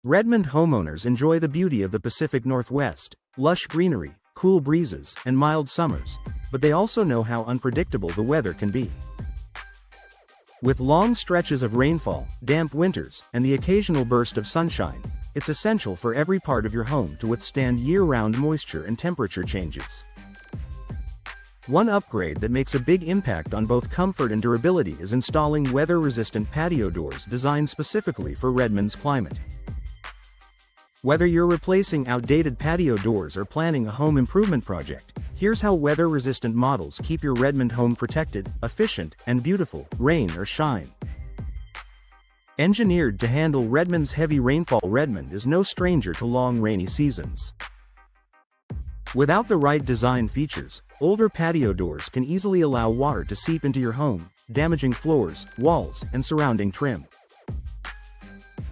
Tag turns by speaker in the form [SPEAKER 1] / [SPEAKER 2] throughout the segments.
[SPEAKER 1] Redmond homeowners enjoy the beauty of the Pacific Northwest, lush greenery, cool breezes, and mild summers, but they also know how unpredictable the weather can be. With long stretches of rainfall, damp winters, and the occasional burst of sunshine, it's essential for every part of your home to withstand year-round moisture and temperature changes. One upgrade that makes a big impact on both comfort and durability is installing weather-resistant patio doors designed specifically for Redmond's climate. Whether you're replacing outdated patio doors or planning a home improvement project, here's how weather-resistant models keep your Redmond home protected, efficient, and beautiful, rain or shine. Engineered to handle Redmond's heavy rainfall, Redmond is no stranger to long rainy seasons. Without the right design features, older patio doors can easily allow water to seep into your home, damaging floors, walls, and surrounding trim.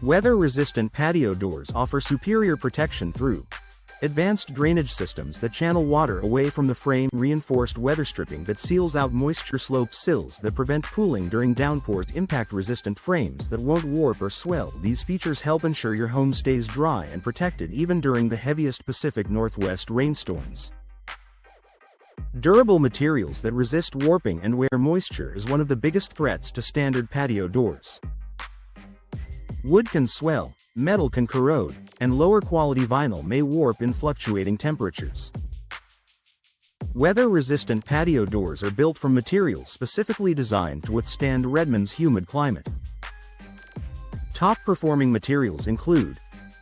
[SPEAKER 1] Weather-resistant patio doors offer superior protection through advanced drainage systems that channel water away from the frame, reinforced weather stripping that seals out moisture, slope sills that prevent pooling during downpours, impact-resistant frames that won't warp or swell. These features help ensure your home stays dry and protected even during the heaviest Pacific Northwest rainstorms. Durable materials that resist warping and wear. Moisture is one of the biggest threats to standard patio doors. Wood can swell, metal can corrode, and lower-quality vinyl may warp in fluctuating temperatures. Weather-resistant patio doors are built from materials specifically designed to withstand Redmond's humid climate. Top-performing materials include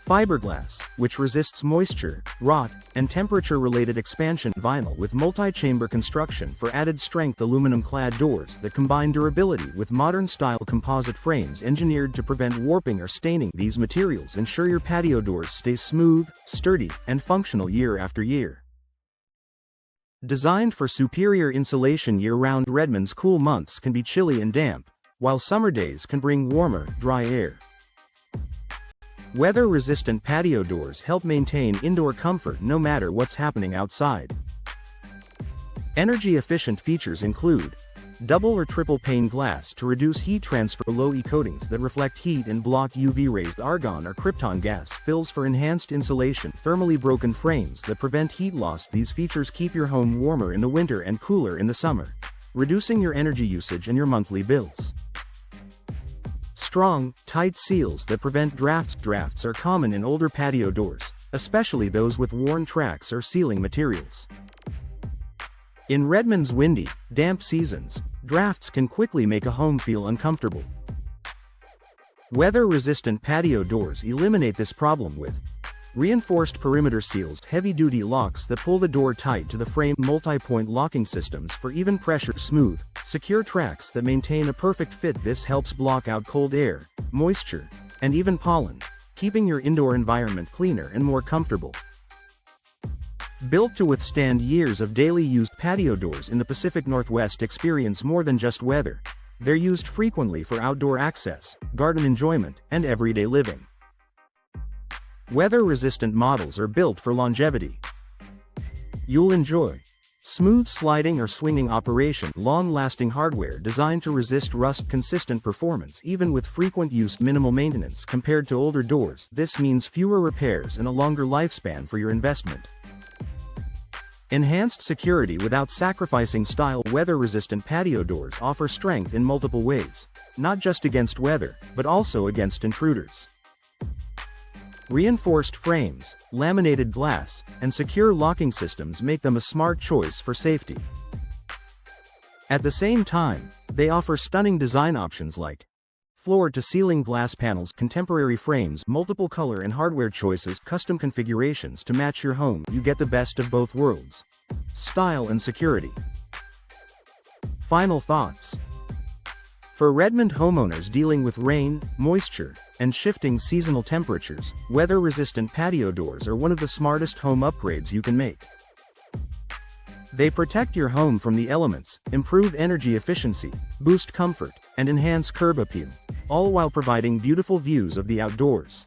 [SPEAKER 1] fiberglass, which resists moisture, rot, and temperature-related expansion, vinyl with multi-chamber construction for added strength, aluminum-clad doors that combine durability with modern-style composite frames engineered to prevent warping or staining. These materials ensure your patio doors stay smooth, sturdy, and functional year after year. Designed for superior insulation year-round, Redmond's cool months can be chilly and damp, while summer days can bring warmer, dry air. Weather-resistant patio doors help maintain indoor comfort no matter what's happening outside. Energy-efficient features include double or triple pane glass to reduce heat transfer, low-E coatings that reflect heat and block UV rays, argon or krypton gas fills for enhanced insulation, thermally broken frames that prevent heat loss. These features keep your home warmer in the winter and cooler in the summer, reducing your energy usage and your monthly bills. Strong, tight seals that prevent drafts. Drafts are common in older patio doors, especially those with worn tracks or sealing materials. In Redmond's windy, damp seasons, drafts can quickly make a home feel uncomfortable. Weather-resistant patio doors eliminate this problem with reinforced perimeter seals, heavy-duty locks that pull the door tight to the frame, multi-point locking systems for even pressure, smooth, secure tracks that maintain a perfect fit. This helps block out cold air, moisture, and even pollen, keeping your indoor environment cleaner and more comfortable. Built to withstand years of daily use, patio doors in the Pacific Northwest experience more than just weather. They're used frequently for outdoor access, garden enjoyment, and everyday living. Weather-resistant models are built for longevity. You'll enjoy smooth sliding or swinging operation, long-lasting hardware designed to resist rust, consistent performance even with frequent use, minimal maintenance compared to older doors. This means fewer repairs and a longer lifespan for your investment. Enhanced security without sacrificing style. Weather-resistant patio doors offer strength in multiple ways, not just against weather, but also against intruders. Reinforced frames, laminated glass, and secure locking systems make them a smart choice for safety. At the same time, they offer stunning design options like floor-to-ceiling glass panels, contemporary frames, multiple color and hardware choices, custom configurations to match your home. You get the best of both worlds: style and security. Final thoughts. For Redmond homeowners dealing with rain, moisture, and shifting seasonal temperatures, weather-resistant patio doors are one of the smartest home upgrades you can make. They protect your home from the elements, improve energy efficiency, boost comfort, and enhance curb appeal, all while providing beautiful views of the outdoors.